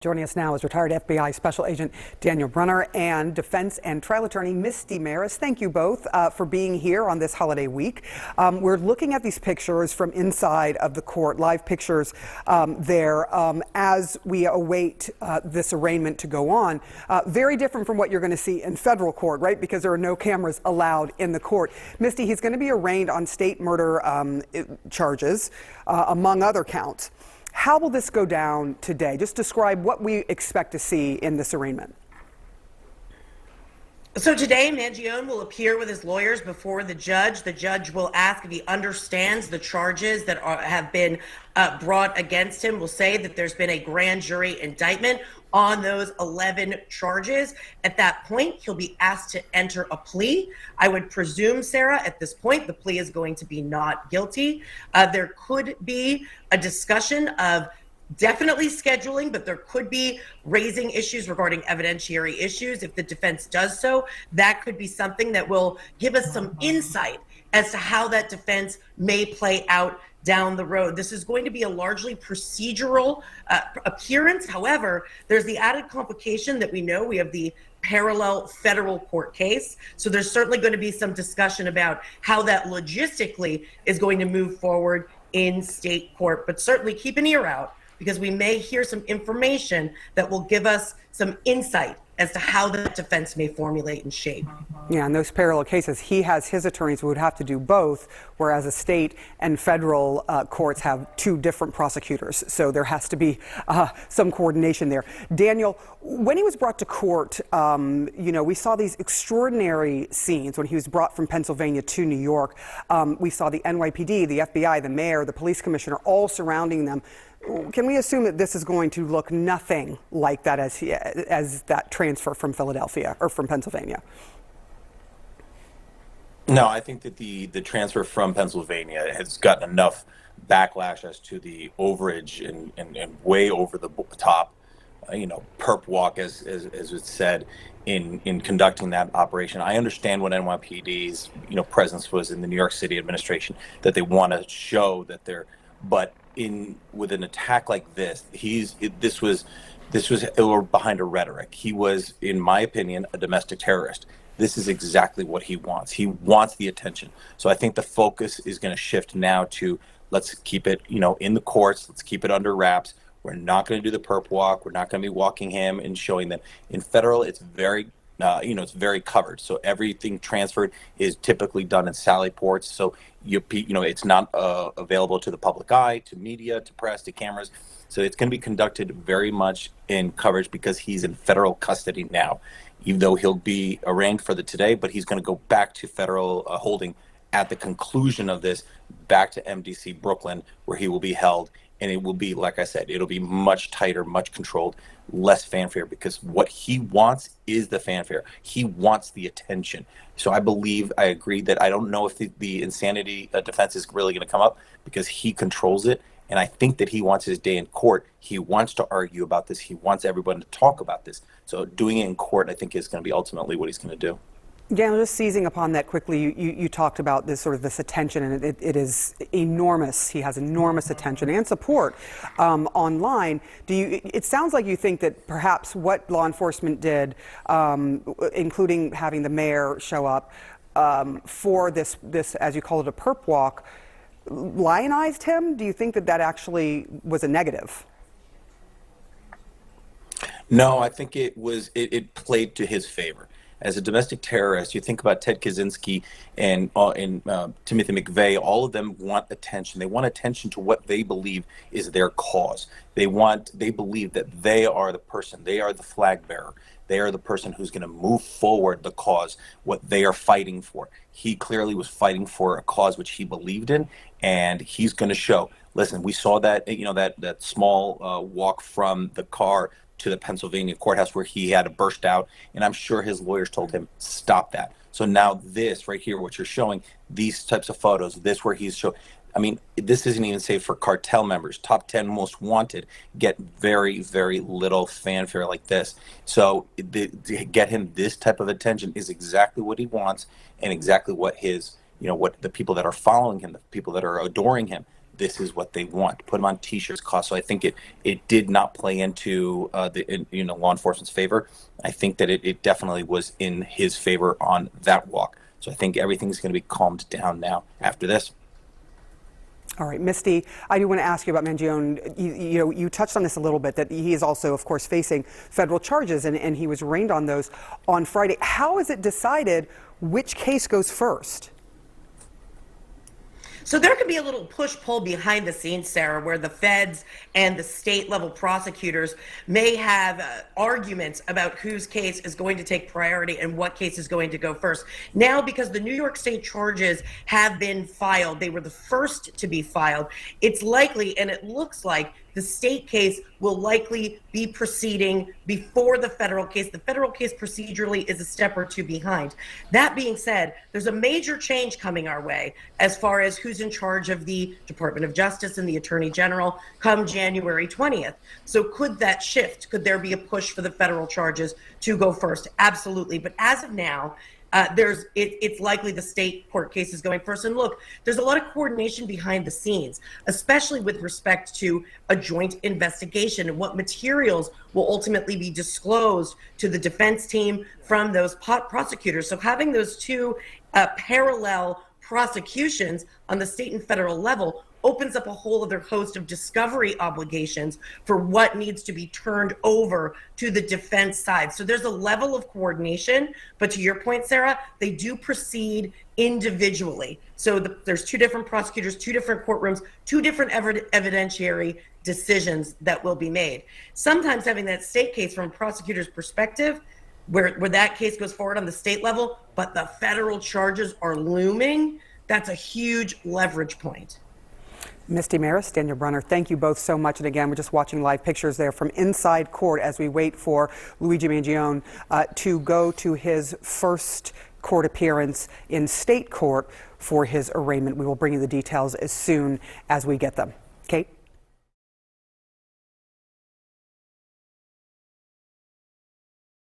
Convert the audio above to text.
Joining us now is retired FBI Special Agent Daniel Brunner and defense and trial attorney Misty Marris. Thank you both for being here on this holiday week. We're looking at these pictures from inside of the court, live pictures there as we await this arraignment to go on. Very different from what you're going to see in federal court, right? Because there are no cameras allowed in the court. Misty, he's going to be arraigned on state murder charges, among other counts. How will this go down today? Just describe what we expect to see in this arraignment. So today, Mangione will appear with his lawyers before the judge. The judge will ask if he understands the charges that have been brought against him. Will say that there's been a grand jury indictment on those 11 charges. At that point, he'll be asked to enter a plea. I would presume, Sarah, at this point, the plea is going to be not guilty. There could be a discussion of definitely scheduling, but there could be raising issues regarding evidentiary issues. If the defense does so, that could be something that will give us some insight as to how that defense may play out down the road. This is going to be a largely procedural appearance. However, there's the added complication that we know we have the parallel federal court case. So there's certainly going to be some discussion about how that logistically is going to move forward in state court. But certainly keep an ear out, because we may hear some information that will give us some insight as to how the defense may formulate and shape. Yeah, in those parallel cases, he has his attorneys who would have to do both, whereas the state and federal courts have two different prosecutors. So there has to be some coordination there. Daniel, when he was brought to court, we saw these extraordinary scenes when he was brought from Pennsylvania to New York. We saw the NYPD, the FBI, the mayor, the police commissioner, all surrounding them. Can we assume that this is going to look nothing like that as that transfer from Philadelphia or from Pennsylvania? No, I think that the transfer from Pennsylvania has gotten enough backlash as to the overage and way over the top, perp walk, as it's said, in conducting that operation. I understand what NYPD's presence was in the New York City administration, that they want to show that they're, but with an attack like this, this was behind a rhetoric. He was, in my opinion, a domestic terrorist. This is exactly what he wants. He wants the attention. So I think the focus is going to shift now to, let's keep it, in the courts. Let's keep it under wraps. We're not going to do the perp walk. We're not going to be walking him and showing them. In federal, it's very it's very covered. So everything transferred is typically done in sally ports. So it's not available to the public eye, to media, to press, to cameras. So it's going to be conducted very much in coverage because he's in federal custody now, even though he'll be arraigned for the today, but he's going to go back to federal holding at the conclusion of this, back to MDC Brooklyn, where he will be held. And it will be, like I said, it'll be much tighter, much controlled, less fanfare, because what he wants is the fanfare. He wants the attention. So I agree that I don't know if the insanity defense is really going to come up, because he controls it. And I think that he wants his day in court. He wants to argue about this. He wants everyone to talk about this. So doing it in court, I think, is going to be ultimately what he's going to do. Daniel, just seizing upon that quickly, you talked about this attention, and it is enormous. He has enormous attention and support online. It sounds like you think that perhaps what law enforcement did, including having the mayor show up for this, as you call it, a perp walk, lionized him? Do you think that actually was a negative? No, I think it played to his favor. As a domestic terrorist, you think about Ted Kaczynski and Timothy McVeigh. All of them want attention. They want attention to what they believe is their cause. They believe that they are the person. They are the flag bearer. They are the person who's going to move forward the cause, what they are fighting for. He clearly was fighting for a cause which he believed in, and he's going to show. Listen, we saw that that small walk from the car to the Pennsylvania courthouse where he had to burst out, and I'm sure his lawyers told him, stop that. So now this right here, what you're showing, these types of photos, this where he's showing, this isn't even safe for cartel members. Top 10 most wanted get very, very little fanfare like this. So to get him this type of attention is exactly what he wants, and exactly what what the people that are following him, the people that are adoring him, this is what they want. Put them on T-shirts, cost. So I think it did not play into law enforcement's favor. I think that it definitely was in his favor on that walk. So I think everything's going to be calmed down now after this. All right, Misty, I do want to ask you about Mangione. You touched on this a little bit, that he is also, of course, facing federal charges, and he was arraigned on those on Friday. How is it decided which case goes first? So there could be a little push-pull behind the scenes, Sarah, where the feds and the state-level prosecutors may have arguments about whose case is going to take priority and what case is going to go first. Now, because the New York State charges have been filed, they were the first to be filed, it's likely, and it looks like, the state case will likely be proceeding before the federal case. The federal case procedurally is a step or two behind. That being said, there's a major change coming our way as far as who's in charge of the Department of Justice and the Attorney General come January 20th. So could that shift? Could there be a push for the federal charges to go first? Absolutely. But as of now, it's likely the state court case is going first. And look, there's a lot of coordination behind the scenes, especially with respect to a joint investigation and what materials will ultimately be disclosed to the defense team from those prosecutors. So having those two parallel prosecutions on the state and federal level opens up a whole other host of discovery obligations for what needs to be turned over to the defense side. So there's a level of coordination, but to your point, Sarah, they do proceed individually. So there's two different prosecutors, two different courtrooms, two different evidentiary decisions that will be made. Sometimes having that state case from a prosecutor's perspective, where that case goes forward on the state level, but the federal charges are looming, that's a huge leverage point. Misty Marris, Daniel Brunner, thank you both so much. And again, we're just watching live pictures there from inside court as we wait for Luigi Mangione to go to his first court appearance in state court for his arraignment. We will bring you the details as soon as we get them. Kate?